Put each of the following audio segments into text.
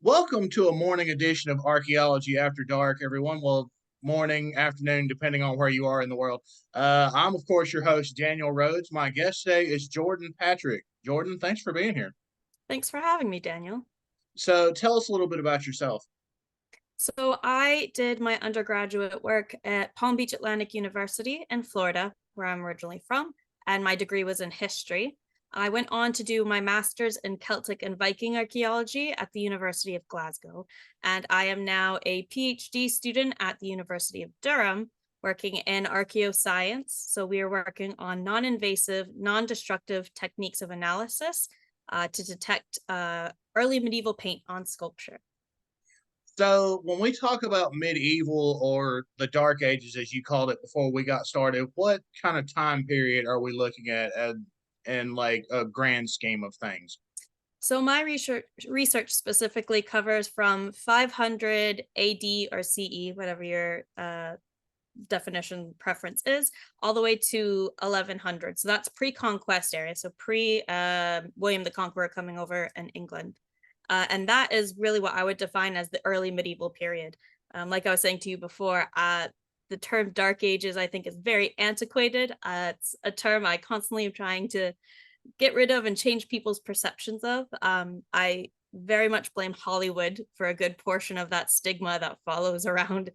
Welcome to a morning edition of Archaeology After Dark, everyone. Well, morning, afternoon, depending on where you are in the world. I'm, of course, your host, Daniel Rhodes. My guest today is Jordyn Patrick. Jordyn, thanks for being here. Thanks for having me, Daniel. So, tell us a little bit about yourself. So, I did my undergraduate work at Palm Beach Atlantic University in Florida, where I'm originally from, and my degree was in history. I went on to do my master's in Celtic and Viking archaeology at the University of Glasgow, and I am now a PhD student at the University of Durham, working in archaeoscience. So, we are working on non invasive, non destructive techniques of analysis to detect early medieval paint on sculpture. So, when we talk about medieval or the Dark Ages, as you called it before we got started, what kind of time period are we looking at in like a grand scheme of things? So my research specifically covers from 500 AD or CE, whatever your definition preference is, all the way to 1100. So that's pre-conquest area, so pre William the Conqueror coming over in England. And that is really what I would define as the early medieval period. Like I was saying to you before, the term Dark Ages I think is very antiquated. It's a term I constantly am trying to get rid of and change people's perceptions of. I very much blame Hollywood for a good portion of that stigma that follows around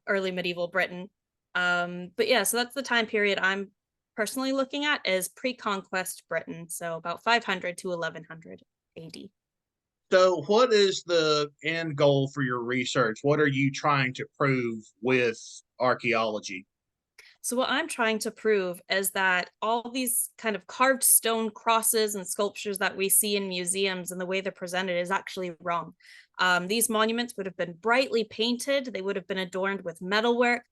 early medieval Britain. But yeah, so that's the time period I'm personally looking at is pre-conquest Britain, so about 500 to 1100 AD. So, what is the end goal for your research? What are you trying to prove with archaeology? So, what I'm trying to prove is that all these kind of carved stone crosses and sculptures that we see in museums and the way they're presented is actually wrong. These monuments would have been brightly painted, they would have been adorned with metalwork,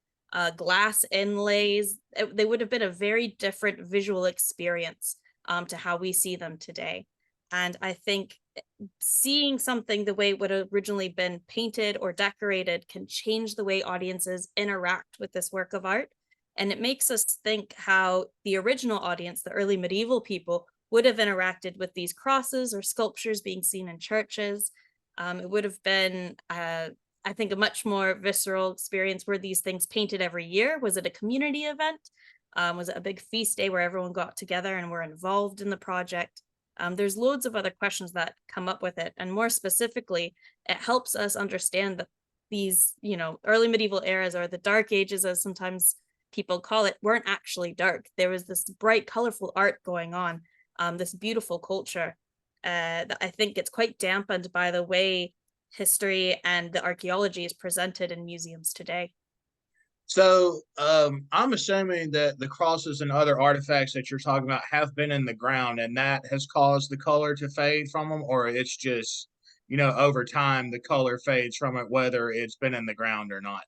glass inlays. They would have been a very different visual experience to how we see them today. And I think seeing something the way it would have originally been painted or decorated can change the way audiences interact with this work of art. And it makes us think how the original audience, the early medieval people, would have interacted with these crosses or sculptures being seen in churches. It would have been, I think, a much more visceral experience. Were these things painted every year? Was it a community event? Was it a big feast day where everyone got together and were involved in the project? There's loads of other questions that come up with it. And more specifically, it helps us understand that these, early medieval eras or the Dark Ages, as sometimes people call it, weren't actually dark. There was this bright, colorful art going on, this beautiful culture that I think gets quite dampened by the way history and the archaeology is presented in museums today. So, I'm assuming that the crosses and other artifacts that you're talking about have been in the ground, and that has caused the color to fade from them, or it's just, over time the color fades from it, whether it's been in the ground or not.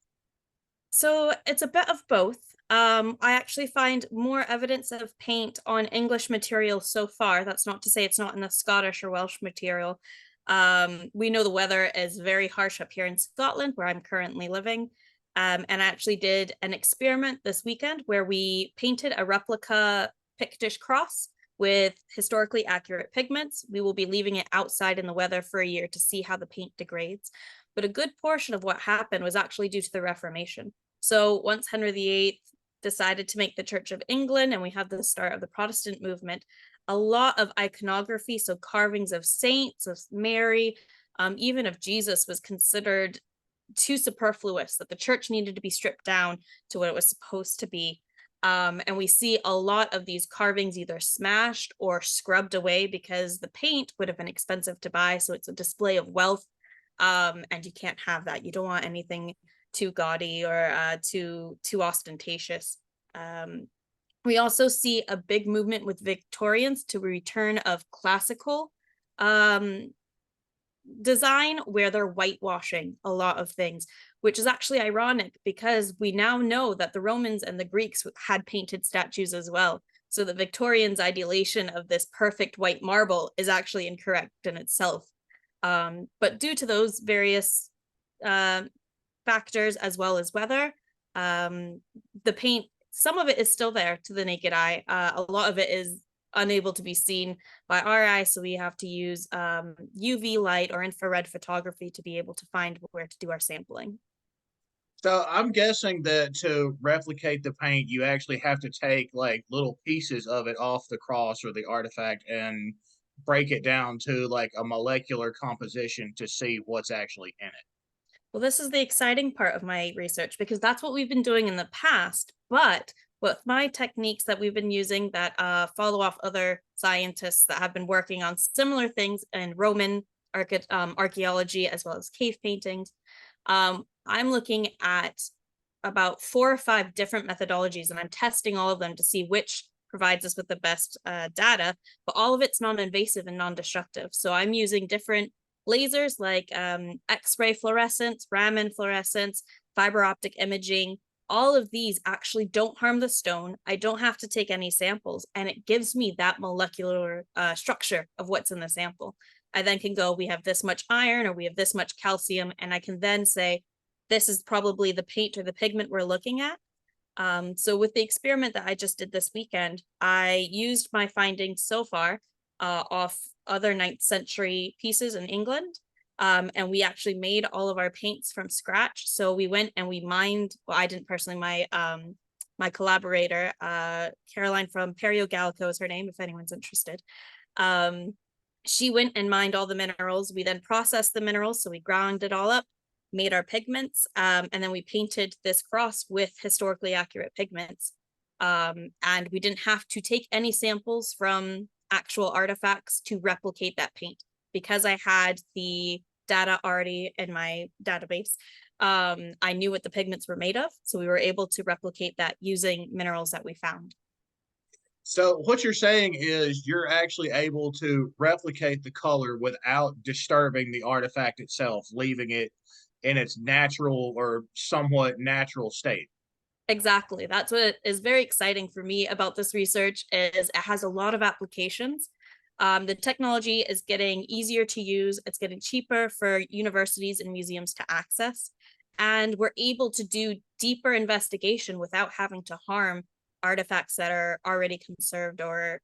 So it's a bit of both. I actually find more evidence of paint on English material so far. That's not to say it's not in the Scottish or Welsh material. We know the weather is very harsh up here in Scotland, where I'm currently living. And I actually did an experiment this weekend where we painted a replica Pictish cross with historically accurate pigments. We will be leaving it outside in the weather for a year to see how the paint degrades. But a good portion of what happened was actually due to the Reformation. So once Henry VIII decided to make the Church of England and we had the start of the Protestant movement, a lot of iconography, so carvings of saints, of Mary, even of Jesus, was considered too superfluous, that the church needed to be stripped down to what it was supposed to be. And we see a lot of these carvings either smashed or scrubbed away because the paint would have been expensive to buy. So it's a display of wealth. And you can't have that. You don't want anything too gaudy or too ostentatious. We also see a big movement with Victorians to return of classical um, design where they're whitewashing a lot of things, which is actually ironic because we now know that the Romans and the Greeks had painted statues as well. So the Victorians' ideation of this perfect white marble is actually incorrect in itself. But due to those various uh, factors as well as weather, the paint, some of it is still there to the naked eye. A lot of it is unable to be seen by our eyes, so we have to use UV light or infrared photography to be able to find where to do our sampling. So I'm guessing that to replicate the paint, you actually have to take like little pieces of it off the cross or the artifact and break it down to like a molecular composition to see what's actually in it. Well, this is the exciting part of my research because that's what we've been doing in the past. But with my techniques that we've been using that follow off other scientists that have been working on similar things in Roman archaeology as well as cave paintings, I'm looking at about 4 or 5 different methodologies and I'm testing all of them to see which provides us with the best data, but all of it's non-invasive and non-destructive. So I'm using different lasers like X-ray fluorescence, Raman fluorescence, fiber optic imaging. All of these actually don't harm the stone. I don't have to take any samples, and it gives me that molecular structure of what's in the sample. I then can go, we have this much iron or we have this much calcium, and I can then say, this is probably the paint or the pigment we're looking at. So with the experiment that I just did this weekend, I used my findings so far off other 9th century pieces in England. And we actually made all of our paints from scratch. So we went and we mined, well, I didn't personally, my collaborator, Caroline from Perio Gallico is her name, if anyone's interested. She went and mined all the minerals. We then processed the minerals. So we ground it all up, made our pigments, and then we painted this cross with historically accurate pigments. And we didn't have to take any samples from actual artifacts to replicate that paint because I had the data already in my database. I knew what the pigments were made of, so we were able to replicate that using minerals that we found. So what you're saying is you're actually able to replicate the color without disturbing the artifact itself, leaving it in its natural or somewhat natural state. Exactly. That's what is very exciting for me about this research is it has a lot of applications. The technology is getting easier to use. It's getting cheaper for universities and museums to access. And we're able to do deeper investigation without having to harm artifacts that are already conserved or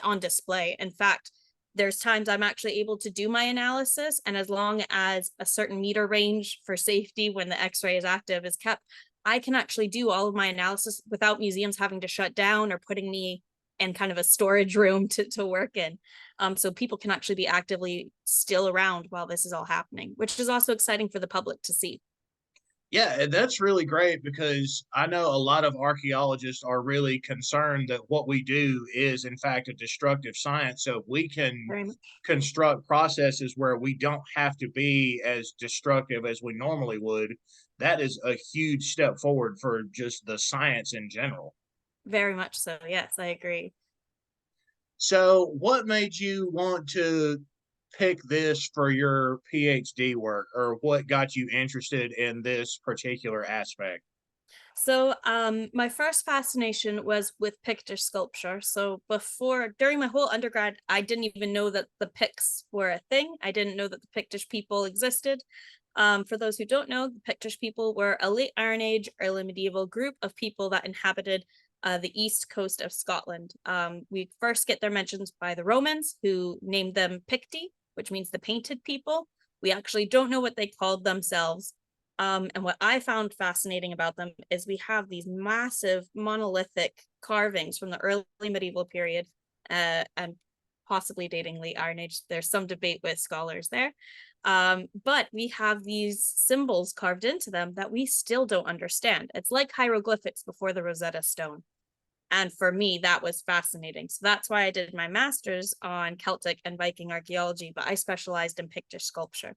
on display. In fact, there's times I'm actually able to do my analysis, and as long as a certain meter range for safety when the X-ray is active is kept, I can actually do all of my analysis without museums having to shut down or putting me in kind of a storage room to work in. So people can actually be actively still around while this is all happening, which is also exciting for the public to see. Yeah, and that's really great because I know a lot of archaeologists are really concerned that what we do is, in fact, a destructive science. So if we can Very much. construct processes where we don't have to be as destructive as we normally would, that is a huge step forward for just the science in general. Very much so. Yes, I agree. So, what made you want to pick this for your PhD work, or what got you interested in this particular aspect? So my first fascination was with picture sculpture. So during my whole undergrad, I didn't even know that the Picts were a thing. I didn't know that the Pictish people existed. For those who don't know, the Pictish people were a late Iron Age, early medieval group of people that inhabited the east coast of Scotland. We first get their mentions by the Romans, who named them Picti, which means the painted people. We actually don't know what they called themselves. And what I found fascinating about them is we have these massive monolithic carvings from the early medieval period and possibly dating late Iron Age. There's some debate with scholars there. But we have these symbols carved into them that we still don't understand. It's like hieroglyphics before the Rosetta Stone. And for me, that was fascinating. So that's why I did my master's on Celtic and Viking archaeology, but I specialized in Pictish sculpture.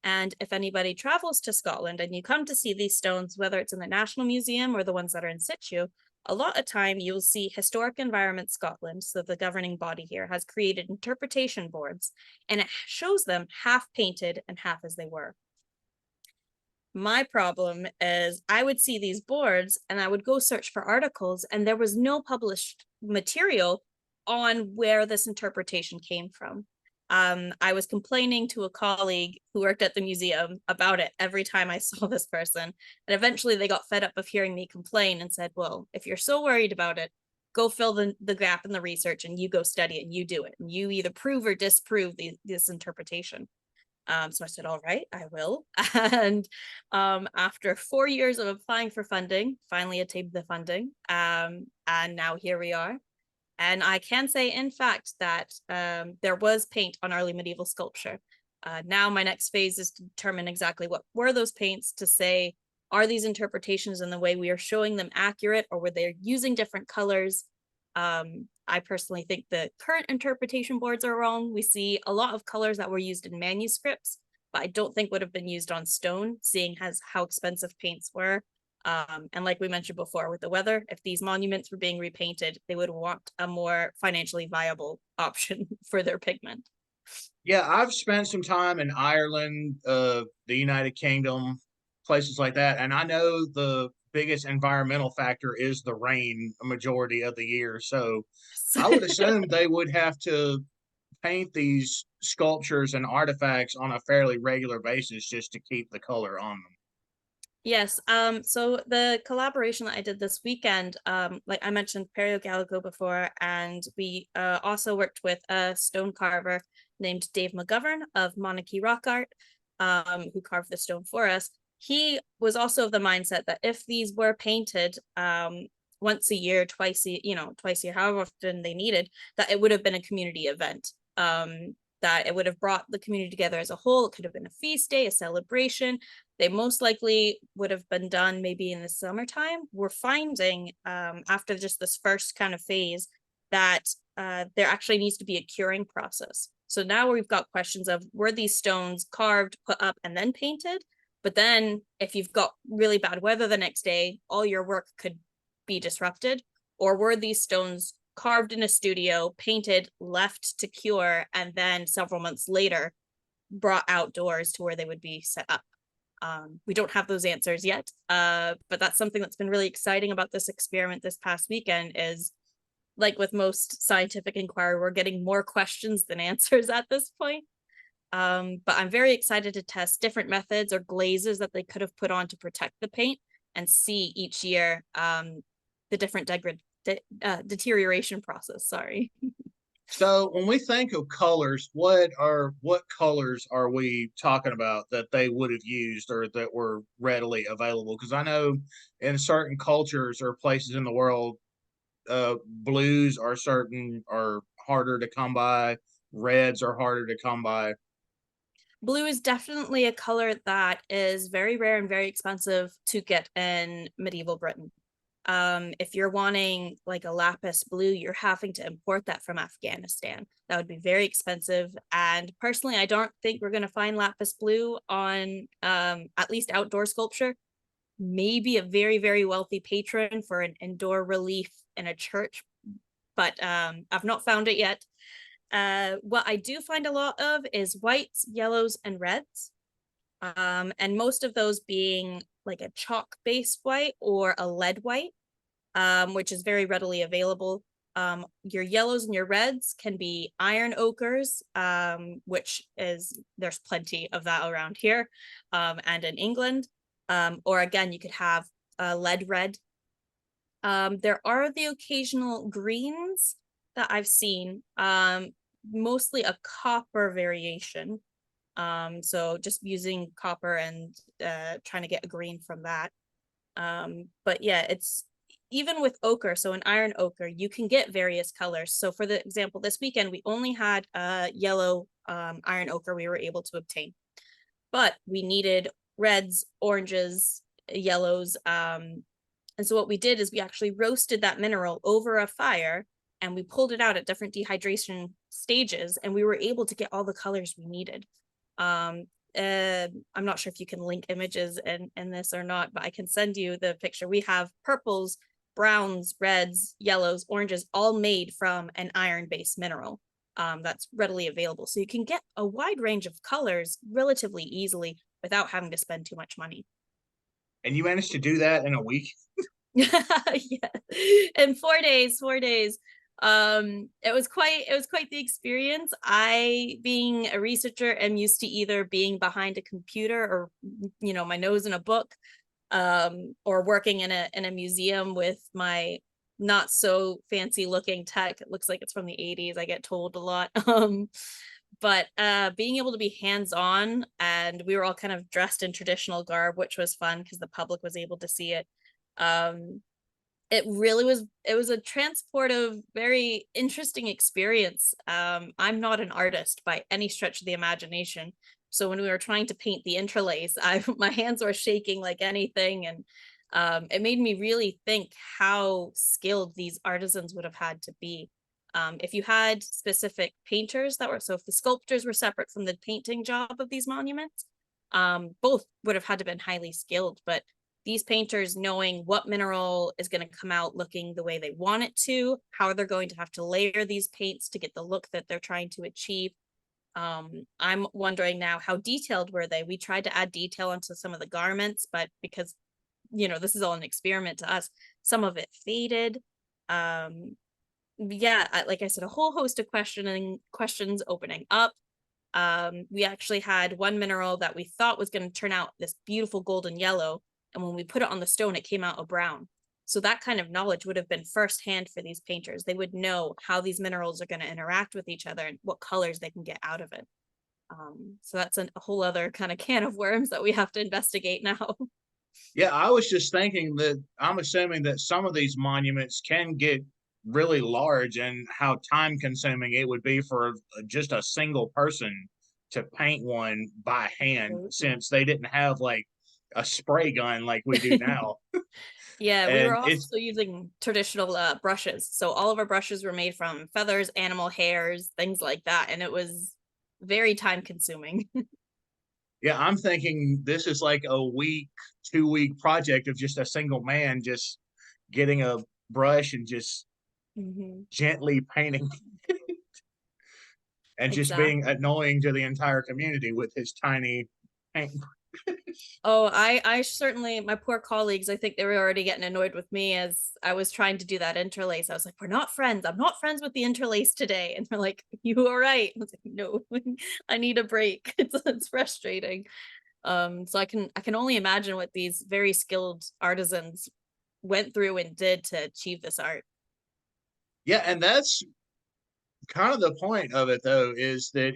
And if anybody travels to Scotland and you come to see these stones, whether it's in the National Museum or the ones that are in situ, a lot of time you'll see Historic Environment Scotland, so the governing body here, has created interpretation boards, and it shows them half painted and half as they were. My problem is I would see these boards and I would go search for articles, and there was no published material on where this interpretation came from. I was complaining to a colleague who worked at the museum about it every time I saw this person. And eventually they got fed up of hearing me complain and said, well, if you're so worried about it, go fill the gap in the research, and you go study it and you do it, and you either prove or disprove this interpretation. So I said, all right, I will. And after 4 years of applying for funding, finally attained the funding. And now here we are. And I can say, in fact, that there was paint on early medieval sculpture. Now my next phase is to determine exactly what were those paints, to say, are these interpretations in the way we are showing them accurate, or were they using different colors? I personally think the current interpretation boards are wrong. We see a lot of colors that were used in manuscripts, but I don't think would have been used on stone, seeing as how expensive paints were. And like we mentioned before with the weather, if these monuments were being repainted, they would want a more financially viable option for their pigment. Yeah, I've spent some time in Ireland, the United Kingdom, places like that, and I know the biggest environmental factor is the rain a majority of the year. So I would assume they would have to paint these sculptures and artifacts on a fairly regular basis just to keep the color on them. Yes. So the collaboration that I did this weekend, like I mentioned Perio Gallico before, and we also worked with a stone carver named Dave McGovern of Monarchy Rock Art, who carved the stone for us. He was also of the mindset that if these were painted once a year, twice a year, however often they needed, that it would have been a community event. That it would have brought the community together as a whole. It could have been a feast day, a celebration. They most likely would have been done maybe in the summertime. We're finding after just this first kind of phase that there actually needs to be a curing process. So now we've got questions of, were these stones carved, put up, and then painted? But then if you've got really bad weather the next day, all your work could be disrupted. Or were these stones carved in a studio, painted, left to cure, and then several months later brought outdoors to where they would be set up? We don't have those answers yet, but that's something that's been really exciting about this experiment this past weekend. Is, like with most scientific inquiry, we're getting more questions than answers at this point. But I'm very excited to test different methods or glazes that they could have put on to protect the paint, and see each year the different deterioration process. Sorry. So when we think of colors, what colors are we talking about that they would have used or that were readily available? Because I know in certain cultures or places in the world, blues are harder to come by, reds are harder to come by. Blue is definitely a color that is very rare and very expensive to get in medieval Britain. If you're wanting like a lapis blue, you're having to import that from Afghanistan. That would be very expensive. And personally, I don't think we're going to find lapis blue on at least outdoor sculpture. Maybe a very, very wealthy patron for an indoor relief in a church, but I've not found it yet. What I do find a lot of is whites, yellows, and reds. And most of those being like a chalk based white or a lead white, which is very readily available. Your yellows and your reds can be iron ochres, which is, there's plenty of that around here, and in England. Or again, you could have a lead red. There are the occasional greens that I've seen, mostly a copper variation. So just using copper and trying to get a green from that. But yeah, it's even with ochre, so an iron ochre, you can get various colors. So for the example, this weekend, we only had yellow iron ochre we were able to obtain, but we needed reds, oranges, yellows. And so what we did is we actually roasted that mineral over a fire, and we pulled it out at different dehydration stages, and we were able to get all the colors we needed. I'm not sure if you can link images in this or not, but I can send you the picture. We have purples, browns, reds, yellows, oranges, all made from an iron-based mineral that's readily available. So you can get a wide range of colors relatively easily without having to spend too much money. And you managed to do that in a week? Yeah, in 4 days. It was quite the experience. I, being a researcher, am used to either being behind a computer or my nose in a book, or working in a museum with my not so fancy looking tech. It looks like it's from the 80s. I get told a lot. But being able to be hands-on, and we were all kind of dressed in traditional garb, which was fun because the public was able to see it. Um, it really was, it was a transportive, very interesting experience. I'm not an artist by any stretch of the imagination. So when we were trying to paint the interlace, I my hands were shaking like anything. And it made me really think how skilled these artisans would have had to be. If you had specific painters that were, so if the sculptors were separate from the painting job of these monuments, both would have had to been highly skilled. But these painters knowing what mineral is going to come out looking the way they want it to, how they're going to have to layer these paints to get the look that they're trying to achieve. I'm wondering now, how detailed were they? We tried to add detail onto some of the garments, but because, this is all an experiment to us, some of it faded. Yeah, like I said, a whole host of questions opening up. We actually had one mineral that we thought was going to turn out this beautiful golden yellow, and when we put it on the stone, it came out a brown. So that kind of knowledge would have been firsthand for these painters. They would know how these minerals are going to interact with each other and what colors they can get out of it. So that's a whole other kind of can of worms that we have to investigate now. Yeah, I was just thinking that I'm assuming that some of these monuments can get really large, and how time consuming it would be for just a single person to paint one by hand, Absolutely. since they didn't have like a spray gun like we do now. Yeah, we were And it's also using traditional brushes. So all of our brushes were made from feathers, animal hairs, things like that. And it was very time consuming. Yeah, I'm thinking this is like a week, 2 week project of just a single man just getting a brush and just Mhm. gently painting and just being Exactly. annoying to the entire community with his tiny paint. Oh, I certainly, my poor colleagues, I think they were already getting annoyed with me as I was trying to do that interlace. I was like, we're not friends. I'm not friends with the interlace today. And they're like, you are right. I was like, no, I need a break. It's frustrating. So I can only imagine what these very skilled artisans went through and did to achieve this art. Yeah, and that's kind of the point of it though, is that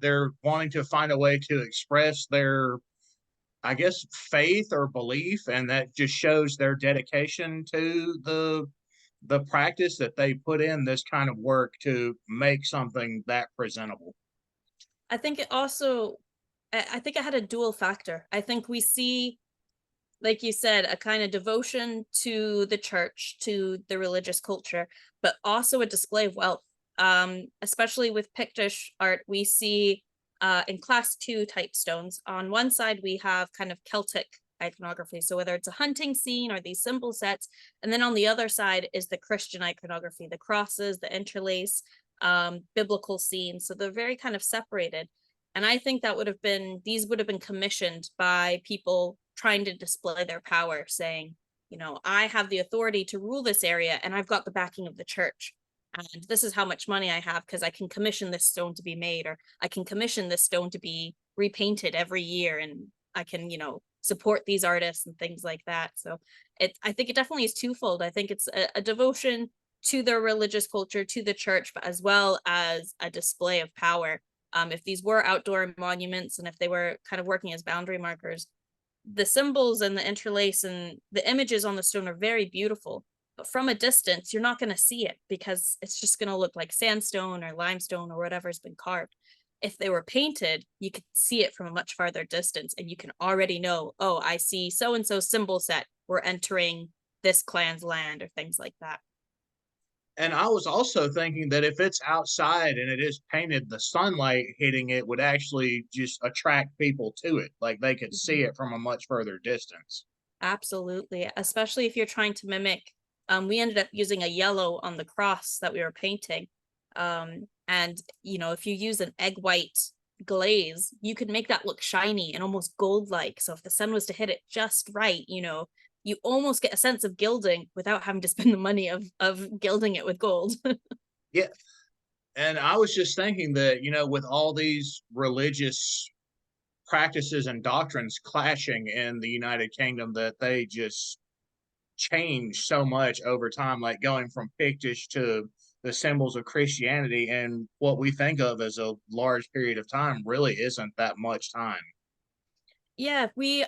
they're wanting to find a way to express their, I guess, faith or belief, and that just shows their dedication to the practice that they put in this kind of work to make something that presentable. I think it also, I think it had a dual factor. I think we see, like you said, a kind of devotion to the church, to the religious culture, but also a display of wealth. Especially with Pictish art, we see in class two type stones. On one side, we have kind of Celtic iconography. So whether it's a hunting scene or these symbol sets, and then on the other side is the Christian iconography, the crosses, the interlace, biblical scenes. So they're very kind of separated. And I think that would have been, these would have been commissioned by people trying to display their power, saying, I have the authority to rule this area and I've got the backing of the church. And this is how much money I have because I can commission this stone to be made, or I can commission this stone to be repainted every year. And I can, support these artists and things like that. So I think it definitely is twofold. I think it's a devotion to their religious culture, to the church, but as well as a display of power. If these were outdoor monuments and if they were kind of working as boundary markers, the symbols and the interlace and the images on the stone are very beautiful. But from a distance, you're not going to see it because it's just going to look like sandstone or limestone or whatever's been carved. If they were painted, you could see it from a much farther distance and you can already know, oh, I see so and so symbol set. We're entering this clan's land or things like that. And I was also thinking that if it's outside and it is painted, the sunlight hitting it would actually just attract people to it. Like they could see Mhm. it from a much further distance. Absolutely, especially if you're trying to mimic. We ended up using a yellow on the cross that we were painting. And if you use an egg white glaze, you could make that look shiny and almost gold-like. So if the sun was to hit it just right, you almost get a sense of gilding without having to spend the money of gilding it with gold. Yeah. And I was just thinking that, with all these religious practices and doctrines clashing in the United Kingdom, that they just changed so much over time, like going from Pictish to the symbols of Christianity, and what we think of as a large period of time really isn't that much time. Yeah, we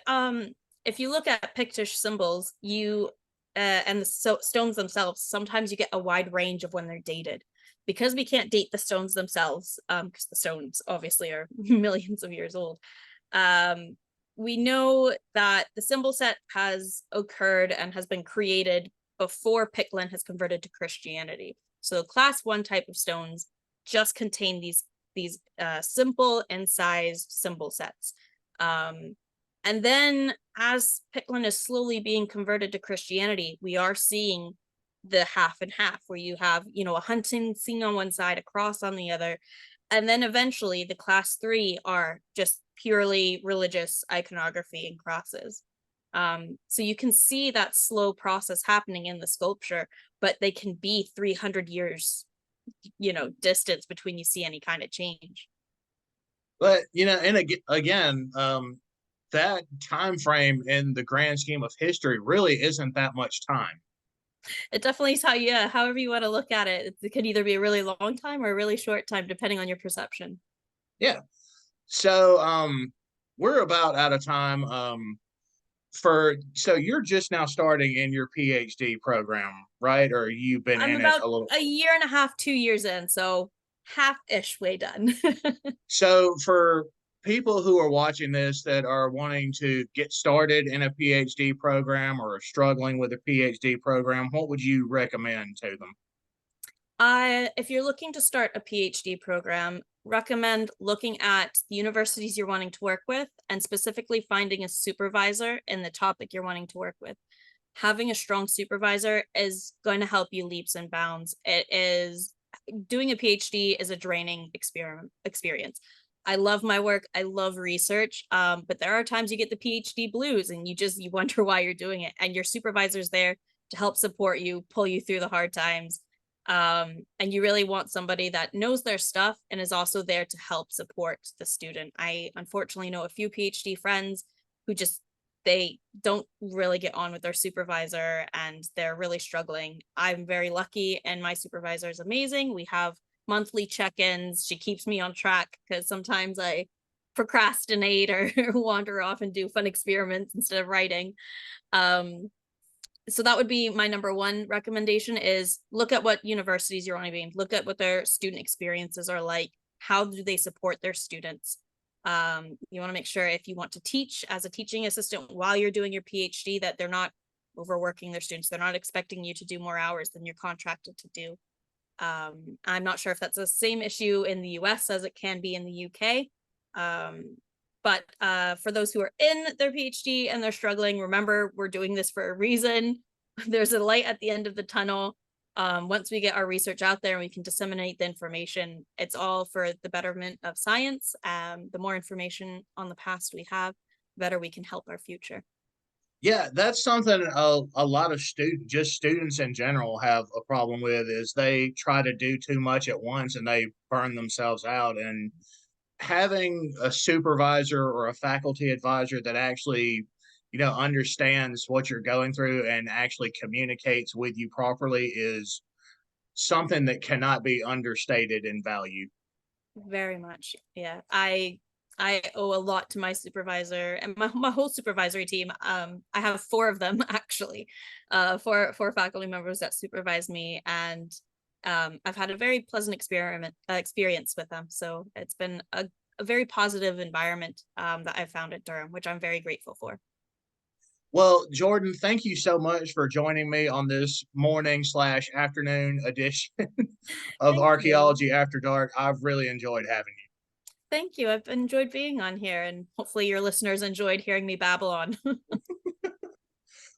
if you look at Pictish symbols, you and the stones themselves, sometimes you get a wide range of when they're dated. Because we can't date the stones themselves, because the stones obviously are millions of years old. Um, we know that the symbol set has occurred and has been created before Pictlin has converted to Christianity. So class one type of stones just contain these simple and size symbol sets. Um, and then as Pictlin is slowly being converted to Christianity, we are seeing the half and half where you have, you know, a hunting scene on one side, a cross on the other. And then eventually the class three are just purely religious iconography and crosses. So you can see that slow process happening in the sculpture, but they can be 300 years, you know, distance between you see any kind of change. But and again, that time frame in the grand scheme of history really isn't that much time. It definitely is how, yeah, however you want to look at it. It could either be a really long time or a really short time, depending on your perception. Yeah. So we're about out of time. For so you're just now starting in your PhD program, right? Or you've been I'm in it about a little. a year and a half, 2 years in, so half-ish way done. So for people who are watching this that are wanting to get started in a PhD program or are struggling with a PhD program, what would you recommend to them? If you're looking to start a PhD program, recommend looking at the universities you're wanting to work with and specifically finding a supervisor in the topic you're wanting to work with. Having a strong supervisor is going to help you leaps and bounds. It is doing a PhD is a draining experience. I love my work. I love research. But there are times you get the PhD blues and you wonder why you're doing it. And your supervisor's there to help support you, pull you through the hard times. And you really want somebody that knows their stuff and is also there to help support the student. I unfortunately know a few PhD friends who just they don't really get on with their supervisor and they're really struggling. I'm very lucky and my supervisor is amazing. We have monthly check-ins. She keeps me on track because sometimes I procrastinate or wander off and do fun experiments instead of writing. Um, so that would be my number one recommendation is look at what universities you're on to be, look at what their student experiences are like. How do they support their students? You want to make sure if you want to teach as a teaching assistant while you're doing your PhD that they're not overworking their students. They're not expecting you to do more hours than you're contracted to do. I'm not sure if that's the same issue in the US as it can be in the UK. But for those who are in their PhD and they're struggling, remember we're doing this for a reason. There's a light at the end of the tunnel. Once we get our research out there and we can disseminate the information, it's all for the betterment of science. The more information on the past we have, the better we can help our future. Yeah, that's something a lot of students in general have a problem with is they try to do too much at once and they burn themselves out. And having a supervisor or a faculty advisor that actually, understands what you're going through and actually communicates with you properly is something that cannot be understated in value. Very much. Yeah. I owe a lot to my supervisor and my whole supervisory team. I have four of them actually, four faculty members that supervise me, and I've had a very pleasant experience with them. So it's been a very positive environment that I've found at Durham, which I'm very grateful for. Well, Jordyn, thank you so much for joining me on this morning/afternoon edition of Thank you. Archaeology After Dark. I've really enjoyed having you. Thank you. I've enjoyed being on here, and hopefully your listeners enjoyed hearing me babble on.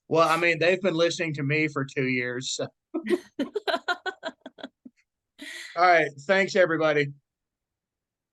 Well, I mean, they've been listening to me for 2 years. So. All right. Thanks, everybody.